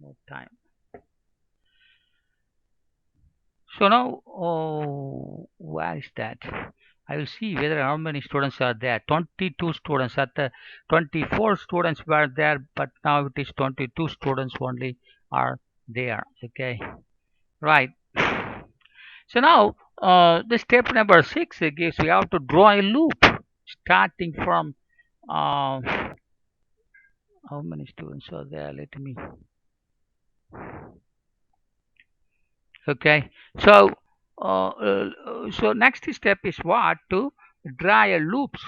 more time. So now, oh, where is that? I will see whether how many students are there. 22 students. At the 24 students were there, but now it is 22 students only are there. Okay, right. So now, the step number 6 gives we have to draw a loop starting from uh, how many students are there? Let me. Okay, so so next step is what to draw a loops.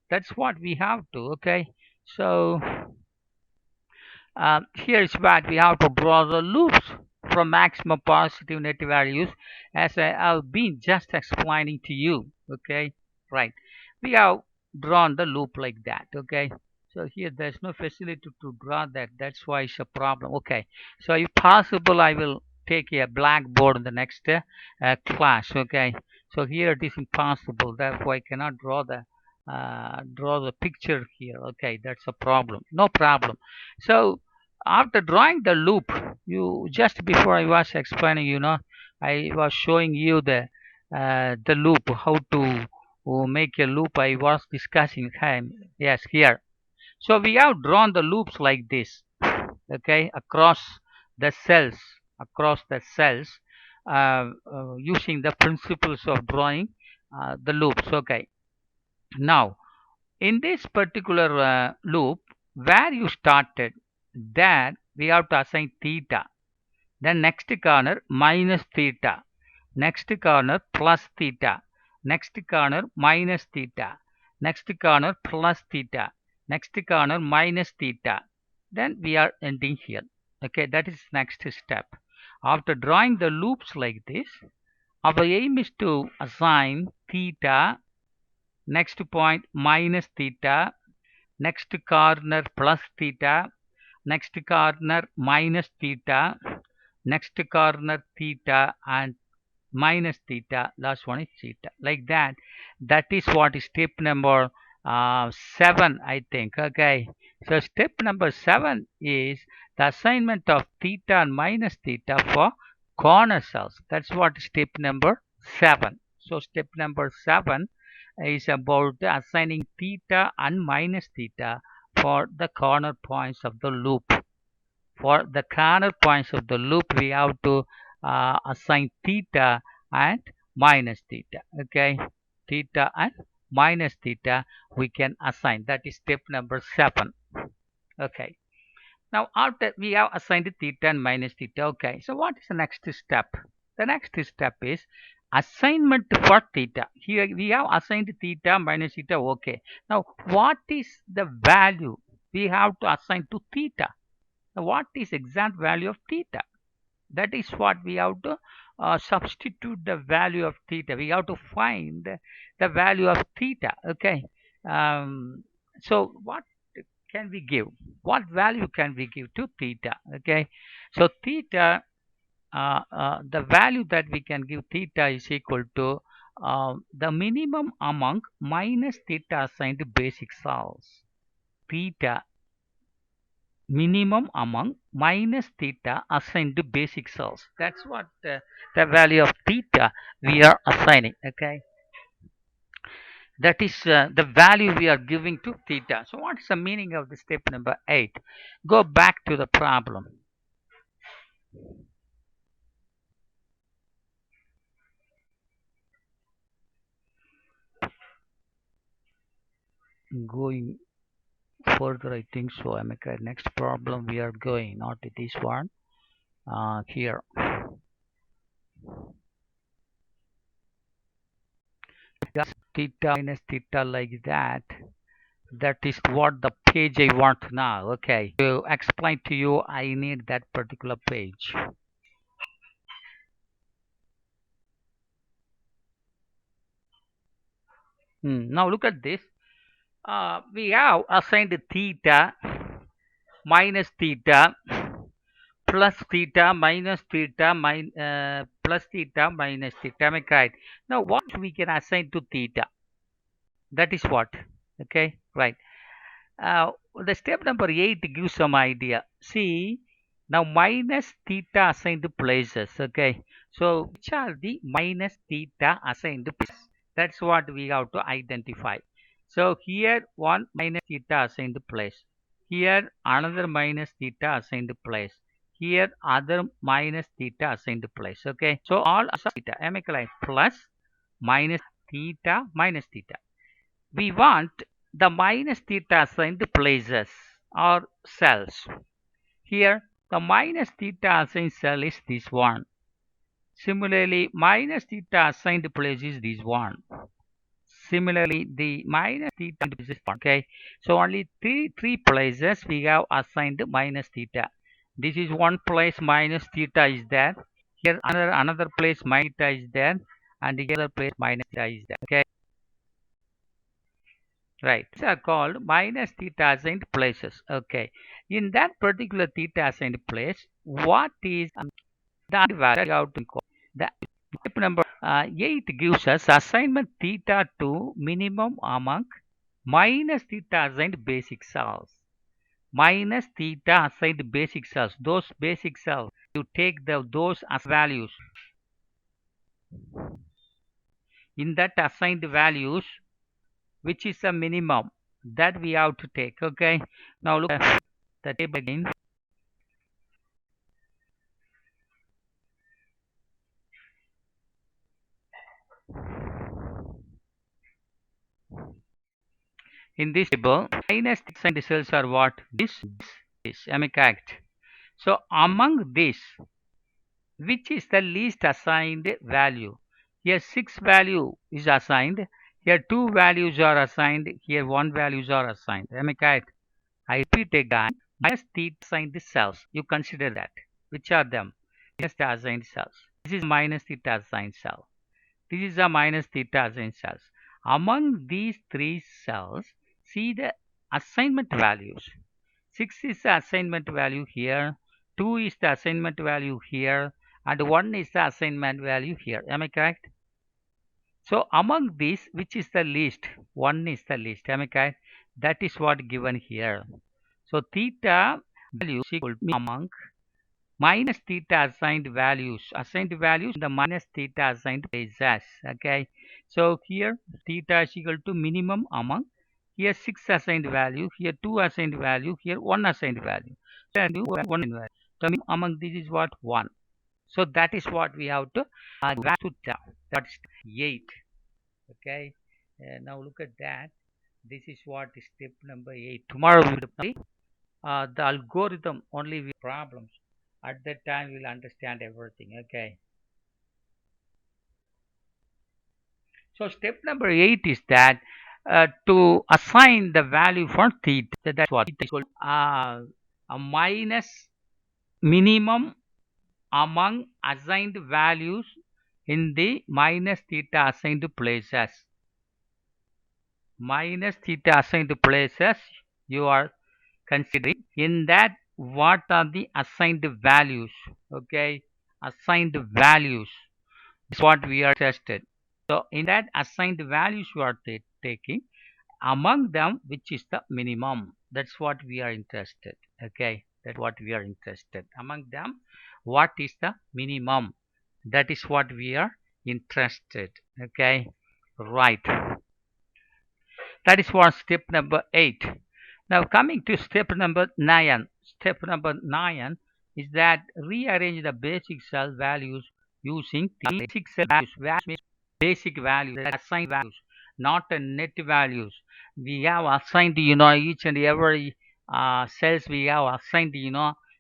That's what we have to. Okay, so here is what we have to draw the loops from maximum positive negative values as I have been just explaining to you. Okay, right, we have drawn the loop like that. Okay, so here there's no facility to draw that, that's why it's a problem. Okay, so if possible I will take a blackboard in the next class. Okay, so here it is impossible, therefore I cannot draw the picture here. Okay, that's a problem, no problem. So after drawing the loop, you just before I was explaining, I was showing you the loop, how to make a loop. I was discussing, yes, here. So we have drawn the loops like this. Okay, the cells using the principles of drawing the loops. Okay, now in this particular loop where you started, that we have to assign theta, then next corner minus theta, next corner plus theta, next corner minus theta, next corner plus theta, next corner minus theta, then we are ending here. Okay, that is next step. After drawing the loops like this, our aim is to assign theta, next point minus theta, next corner plus theta, next corner minus theta, next corner theta, and minus theta, last one is theta, like that. That is what is step number 7, I think. Okay, so step number 7 is the assignment of theta and minus theta for corner cells. That's what step number 7. So step number 7 is about assigning theta and minus theta for the corner points of the loop. For the corner points of the loop, we have to assign theta and minus theta. Okay, theta and minus theta we can assign. That is step number 7. Okay, now after we have assigned theta and minus theta. Okay, so what is the next step? The next step is assignment for theta. Here we have assigned theta minus theta. Okay, now what is the value we have to assign to theta? What is exact value of theta? That is what we have to substitute the value of theta. We have to find the value of theta. Okay, so what can we give? What value can we give to theta? Okay, so theta, the value that we can give theta is equal to the minimum among minus theta assigned basic cells. Theta minimum among minus theta assigned to basic cells. That's what the value of theta we are assigning. Okay, that is the value we are giving to theta. So what is the meaning of the step number 8? Go back to the problem. Going further, I think so. I'm okay. Next problem we are going, not this one. Here. Theta minus theta like that. That is what the page I want now. Okay, to explain to you, I need that particular page. Now look at this. We have assigned theta minus theta plus theta minus theta plus theta minus theta. Am I right? Now what we can assign to theta? That is what. Okay, right. The step number 8 gives some idea. See, Now minus theta assigned places. Okay. So which are the minus theta assigned places? That's what we have to identify. So here one minus theta assigned place. Here another minus theta assigned place. Here other minus theta assigned place. Okay. So all theta. Am I correct? Plus minus theta minus theta. We want the minus theta assigned places or cells. Here the minus theta assigned cell is this one. Similarly, minus theta assigned place is this one. Similarly, the minus theta place is one. Okay, so only three places we have assigned minus theta. This is one place minus theta is there. Here another place minus theta is there, and the other place minus theta is there. Okay, right. These are called minus theta assigned places. Okay, in that particular theta assigned place, what is the value out to call the step number 8 gives us assignment theta to minimum among minus theta assigned basic cells. Minus theta assigned basic cells. Those basic cells, you take those as values. In that assigned values, which is a minimum, that we have to take. Okay. Now look at the table again. In this table, minus assigned cells are what? This. Am I correct? So among this, which is the least assigned value? Here 6 value is assigned. Here 2 values are assigned. Here 1 values are assigned. Am I correct? I repeat again. Minus theta assigned cells. You consider that. Which are them? Minus theta assigned cells. This is minus theta assigned cell. This is a minus theta assigned cells. Among these three cells, see the assignment values. 6 is the assignment value here, 2 is the assignment value here, and 1 is the assignment value here. Am I correct? So among these, which is the least? 1 is the least. Am I correct? That is what given here. So theta value is equal to among minus theta assigned values. Assigned values the minus theta assigned places. Okay. So here theta is equal to minimum among. Here 6 assigned value, here 2 assigned value, here 1 assigned value. So 1 assigned value. So among these is what? 1. So that is what we have to tell. That's 8. Okay. Now look at that. This is what is step number 8. Tomorrow we will play the algorithm only with problems. At that time we'll understand everything. Okay. So step number 8 is that to assign the value for theta. That's what theta is equal to a minus minimum among assigned values in the minus theta assigned places. Minus theta assigned places you are considering. In that, what are the assigned values? Okay, assigned values is what we are tested. So in that assigned values you are taking, among them which is the minimum. That's what we are interested. Okay, that's what we are interested. Among them, what is the minimum? That is what we are interested. Okay, right. That is for step number 8. Now coming to step number 9. Step number 9 is that rearrange the basic cell values using the basic cell values. Basic values, assigned values, not a net values. We have assigned, each and every cells we have assigned,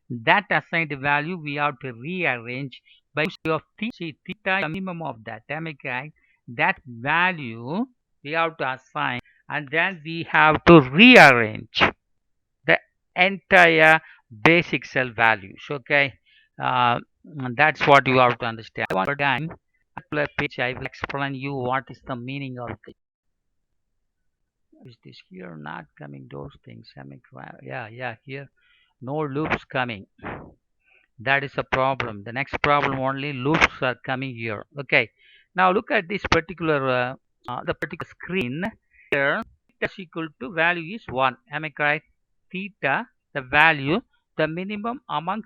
that assigned value we have to rearrange by use of theta. Theta is the minimum of that. Am I correct? That value we have to assign, and then we have to rearrange the entire basic cell values. Okay, that's what you have to understand. One more time, page I will explain you what is the meaning of this. Is this here not coming? Those things. Yeah. Here, no loops coming. That is a problem. The next problem, only loops are coming here. Okay. Now look at this particular the particular screen here. Theta is equal to value is 1. Am I correct? Theta, the value, the minimum among